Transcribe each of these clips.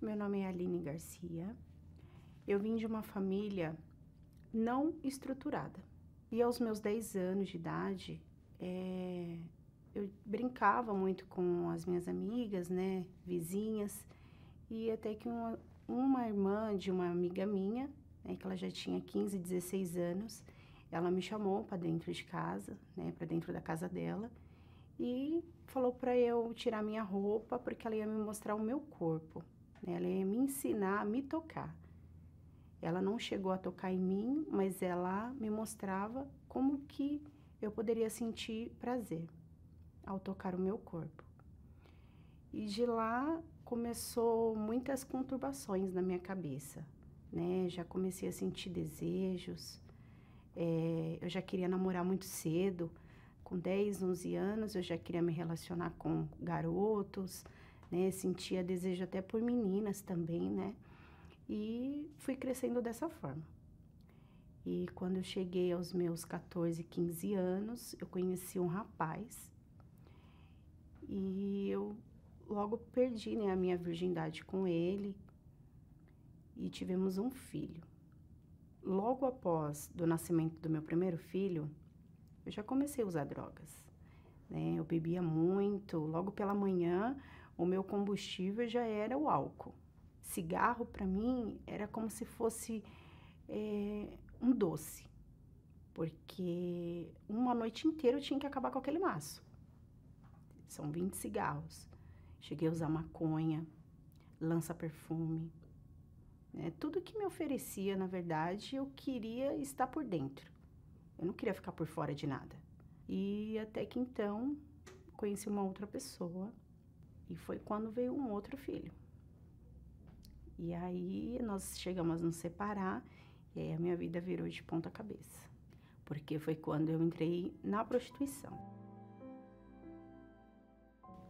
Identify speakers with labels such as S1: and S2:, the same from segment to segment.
S1: Meu nome é Aline Garcia. Eu vim de uma família não estruturada. E aos meus 10 anos de idade, eu brincava muito com as minhas amigas, né, vizinhas, e até que uma irmã de uma amiga minha, né, que ela já tinha 15, 16 anos, ela me chamou para dentro de casa, né, para dentro da casa dela, e falou para eu tirar minha roupa, porque ela ia me mostrar o meu corpo, né, ela ia me ensinar a me tocar. Ela não chegou a tocar em mim, mas ela me mostrava como que eu poderia sentir prazer ao tocar o meu corpo. E de lá começou muitas conturbações na minha cabeça, né? Já comecei a sentir desejos, eu já queria namorar muito cedo, com 10, 11 anos eu já queria me relacionar com garotos, né? Sentia desejo até por meninas também, né? E fui crescendo dessa forma. E quando eu cheguei aos meus 14, 15 anos, eu conheci um rapaz e eu logo perdi, né, a minha virgindade com ele e tivemos um filho. Logo após do nascimento do meu primeiro filho, eu já comecei a usar drogas, né? Eu bebia muito, logo pela manhã o meu combustível já era o álcool. Cigarro para mim era como se fosse um doce, porque uma noite inteira eu tinha que acabar com aquele maço. São 20 cigarros. Cheguei a usar maconha, lança-perfume, né? Tudo que me oferecia, na verdade, eu queria estar por dentro. Eu não queria ficar por fora de nada. E até que então, conheci uma outra pessoa e foi quando veio um outro filho. E aí, nós chegamos a nos separar e aí a minha vida virou de ponta cabeça. Porque foi quando eu entrei na prostituição.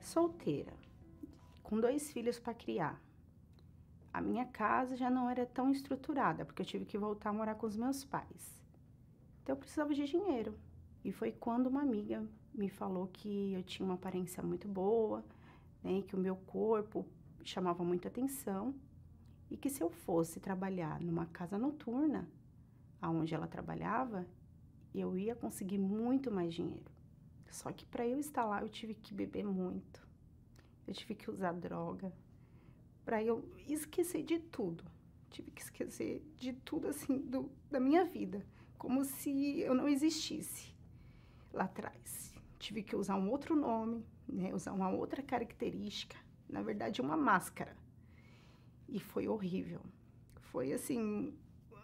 S1: Solteira, com 2 filhos para criar. A minha casa já não era tão estruturada, porque eu tive que voltar a morar com os meus pais. Então eu precisava de dinheiro. E foi quando uma amiga me falou que eu tinha uma aparência muito boa, né, que o meu corpo chamava muita atenção e que se eu fosse trabalhar numa casa noturna, aonde ela trabalhava, eu ia conseguir muito mais dinheiro. Só que para eu estar lá, eu tive que beber muito. Eu tive que usar droga. Para eu esquecer de tudo. Tive que esquecer de tudo, assim, da minha vida. Como se eu não existisse lá atrás. Tive que usar um outro nome, né? Usar uma outra característica. Na verdade, uma máscara. E foi horrível. Foi, assim,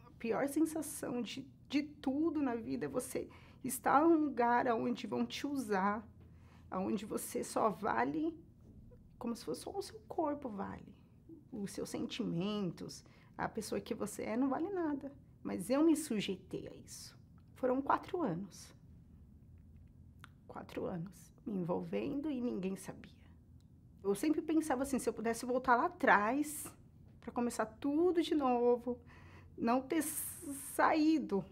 S1: a pior sensação de tudo na vida é você estar num lugar onde vão te usar, onde você só vale como se fosse só o seu corpo vale. Os seus sentimentos, a pessoa que você é não vale nada. Mas eu me sujeitei a isso. Foram 4 anos. 4 anos me envolvendo e ninguém sabia. Eu sempre pensava assim, se eu pudesse voltar lá atrás para começar tudo de novo, não ter saído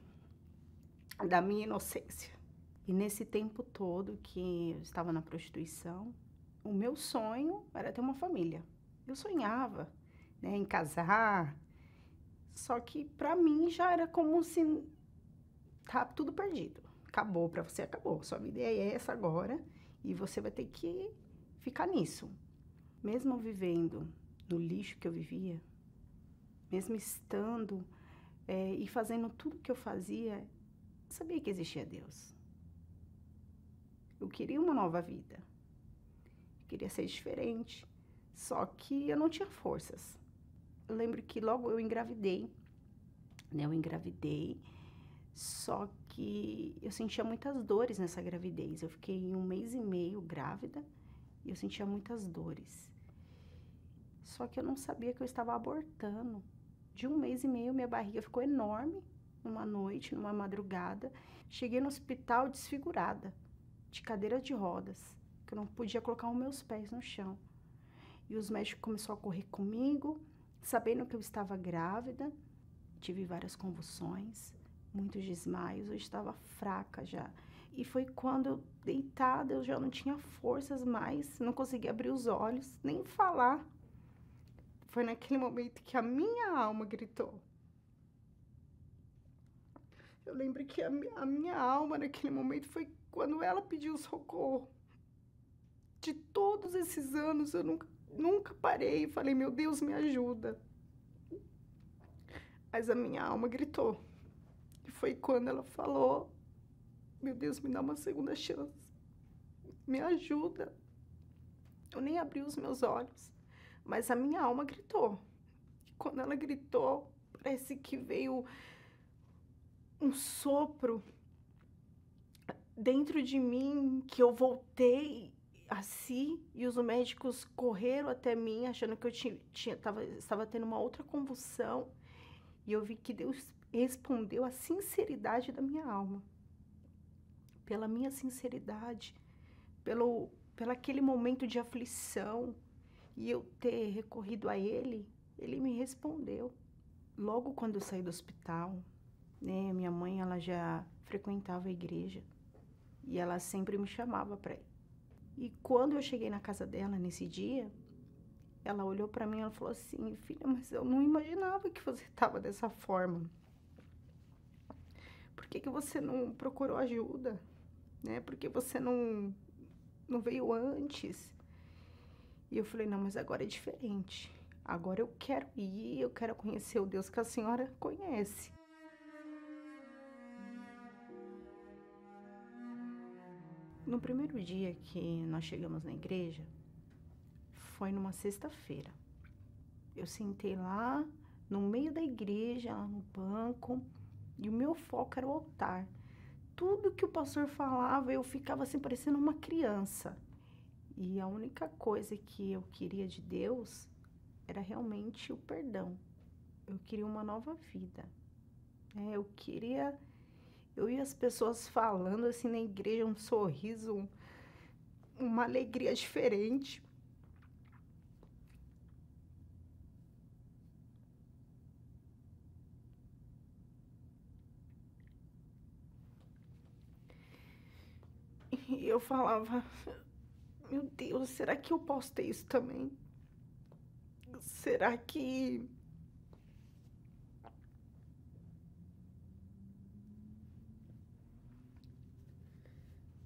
S1: da minha inocência. E nesse tempo todo que eu estava na prostituição, o meu sonho era ter uma família. Eu sonhava, né, em casar, só que para mim já era como se tá tudo perdido. Acabou para você, acabou. Sua vida é essa agora e você vai ter que ficar nisso. Mesmo vivendo no lixo que eu vivia, mesmo estando e fazendo tudo que eu fazia, eu sabia que existia Deus. Eu queria uma nova vida. Eu queria ser diferente. Só que eu não tinha forças. Eu lembro que logo eu engravidei, né? Eu engravidei, só que eu sentia muitas dores nessa gravidez. Eu fiquei 1 mês e meio grávida e eu sentia muitas dores. Só que eu não sabia que eu estava abortando. De 1 mês e meio, minha barriga ficou enorme numa noite, numa madrugada. Cheguei no hospital desfigurada, de cadeira de rodas, que eu não podia colocar os meus pés no chão. E os médicos começaram a correr comigo, sabendo que eu estava grávida. Tive várias convulsões, muitos desmaios, eu estava fraca já. E foi quando eu, deitada, eu já não tinha forças mais, não conseguia abrir os olhos, nem falar. foi naquele momento que a minha alma gritou. Eu lembro que a minha alma naquele momento foi quando ela pediu socorro. De todos esses anos eu nunca parei e falei, meu Deus, me ajuda. Mas a minha alma gritou. E foi quando ela falou, meu Deus, me dá uma segunda chance. Me ajuda. Eu nem abri os meus olhos, mas a minha alma gritou. E quando ela gritou, parece que veio um sopro dentro de mim, que eu voltei assim, e os médicos correram até mim, achando que eu estava tendo uma outra convulsão, e eu vi que Deus respondeu a sinceridade da minha alma. Pela minha sinceridade, pelo aquele momento de aflição, e eu ter recorrido a Ele, Ele me respondeu. Logo quando eu saí do hospital, né, minha mãe, ela já frequentava a igreja, e ela sempre me chamava para ir. E quando eu cheguei na casa dela nesse dia, ela olhou para mim e ela falou assim, filha, mas eu não imaginava que você estava dessa forma. Por que você não procurou ajuda? Né? Por que você não veio antes? E eu falei, não, mas agora é diferente. Agora eu quero ir, eu quero conhecer o Deus que a senhora conhece. No primeiro dia que nós chegamos na igreja, foi numa sexta-feira. Eu sentei lá no meio da igreja, lá no banco, e o meu foco era o altar. Tudo que o pastor falava, eu ficava assim, parecendo uma criança. E a única coisa que eu queria de Deus era realmente o perdão. Eu queria uma nova vida. Eu ia as pessoas falando assim na igreja, um sorriso, uma alegria diferente. E eu falava, meu Deus, será que eu posso ter isso também? Será que...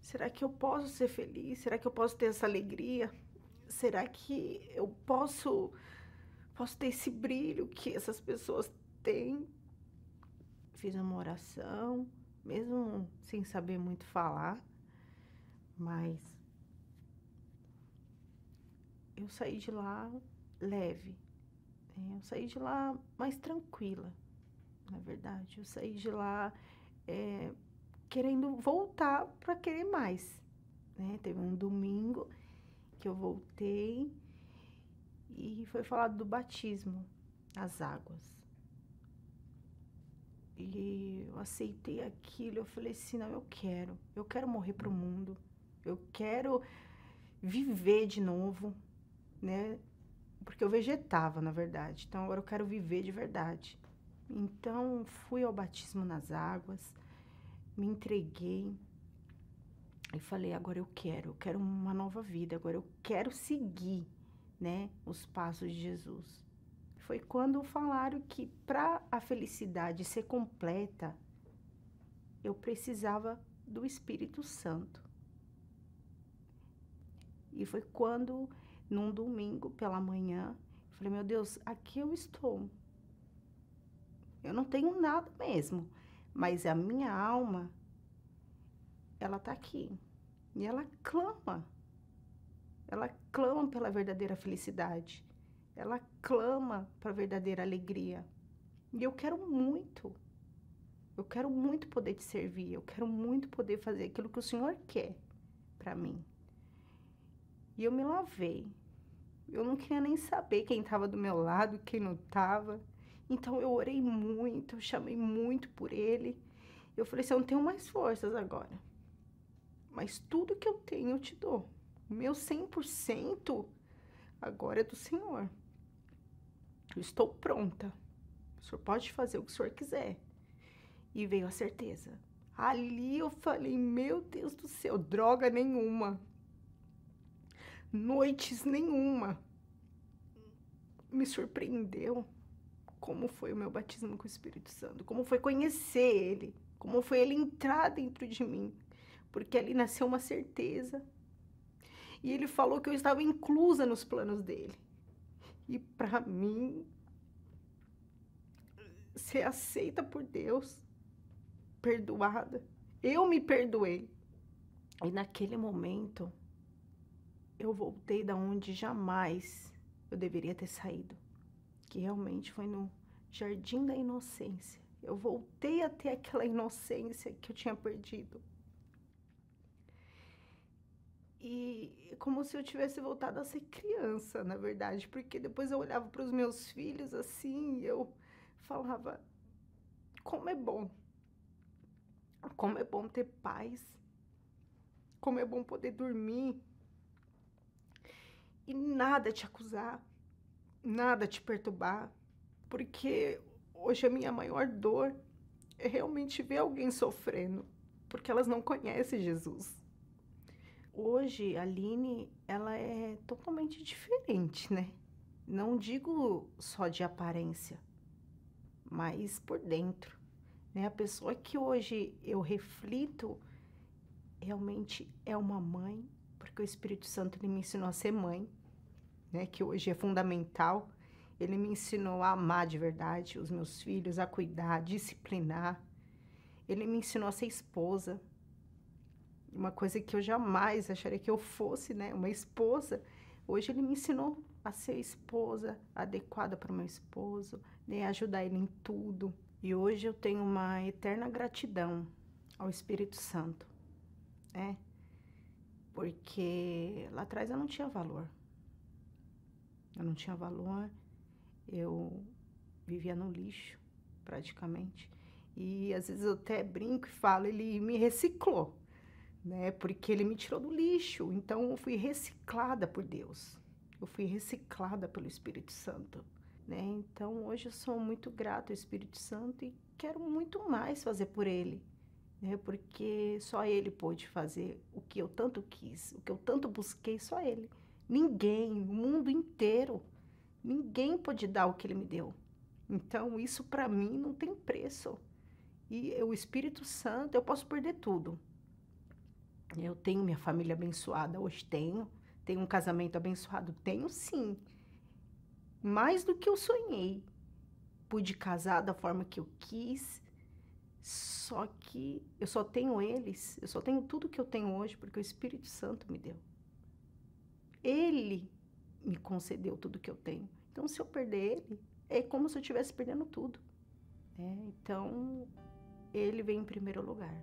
S1: Será que eu posso ser feliz? Será que eu posso ter essa alegria? Será que eu posso ter esse brilho que essas pessoas têm? Fiz uma oração, mesmo sem saber muito falar, mas eu saí de lá leve, né? Eu saí de lá mais tranquila, na verdade. Eu saí de lá querendo voltar para querer mais, né? Teve um domingo que eu voltei e foi falado do batismo nas águas. E eu aceitei aquilo, eu falei assim, não, eu quero morrer pro mundo, eu quero viver de novo, né? Porque eu vegetava, na verdade, então agora eu quero viver de verdade. Então, fui ao batismo nas águas, me entreguei e falei, agora eu quero uma nova vida, agora eu quero seguir, né, os passos de Jesus. Foi quando falaram que para a felicidade ser completa, eu precisava do Espírito Santo. E foi quando, num domingo pela manhã, eu falei, meu Deus, aqui eu estou. Eu não tenho nada mesmo, mas a minha alma, ela está aqui. E ela clama pela verdadeira felicidade. Ela clama para a verdadeira alegria. E eu quero muito poder te servir, eu quero muito poder fazer aquilo que o Senhor quer para mim. E eu me lavei. Eu não queria nem saber quem estava do meu lado, quem não estava. Então eu orei muito, eu chamei muito por Ele. Eu falei assim, eu não tenho mais forças agora, mas tudo que eu tenho eu te dou. O meu 100% agora é do Senhor. Eu estou pronta. O Senhor pode fazer o que o Senhor quiser. E veio a certeza. Ali eu falei, meu Deus do céu, droga nenhuma. Noites nenhuma. me surpreendeu como foi o meu batismo com o Espírito Santo, como foi conhecer Ele, como foi Ele entrar dentro de mim, porque ali nasceu uma certeza. E Ele falou que eu estava inclusa nos planos dEle. E para mim, ser aceita por Deus, perdoada, eu me perdoei. E naquele momento, eu voltei da onde jamais eu deveria ter saído, que realmente foi no Jardim da Inocência. Eu voltei a ter aquela inocência que eu tinha perdido. E como se eu tivesse voltado a ser criança, na verdade, porque depois eu olhava para os meus filhos assim, e eu falava, como é bom ter paz, como é bom poder dormir e nada te acusar, nada te perturbar, porque hoje a minha maior dor é realmente ver alguém sofrendo, porque elas não conhecem Jesus. Hoje, a Aline, ela é totalmente diferente, né? Não digo só de aparência, mas por dentro, né? A pessoa que hoje eu reflito realmente é uma mãe, porque o Espírito Santo ele me ensinou a ser mãe, né? Que hoje é fundamental. Ele me ensinou a amar de verdade os meus filhos, a cuidar, a disciplinar. Ele me ensinou a ser esposa. Uma coisa que eu jamais acharia que eu fosse, né? Uma esposa. Hoje ele me ensinou a ser esposa adequada para o meu esposo, né? Ajudar ele em tudo. E hoje eu tenho uma eterna gratidão ao Espírito Santo, né? Porque lá atrás eu não tinha valor. Eu não tinha valor, eu vivia no lixo, praticamente. E às vezes eu até brinco e falo, ele me reciclou, né? Porque ele me tirou do lixo. Então eu fui reciclada por Deus. Eu fui reciclada pelo Espírito Santo, né? Então hoje eu sou muito grata ao Espírito Santo e quero muito mais fazer por ele, né? Porque só ele pôde fazer o que eu tanto quis, o que eu tanto busquei, só ele. Ninguém, o mundo inteiro, ninguém pôde dar o que ele me deu. Então isso para mim não tem preço. E o Espírito Santo, eu posso perder tudo. Eu tenho minha família abençoada, hoje tenho um casamento abençoado, tenho sim, mais do que eu sonhei. Pude casar da forma que eu quis, só que eu só tenho eles, eu só tenho tudo que eu tenho hoje porque o Espírito Santo me deu. Ele me concedeu tudo que eu tenho. Então, se eu perder ele, é como se eu estivesse perdendo tudo, né? Então, ele vem em primeiro lugar.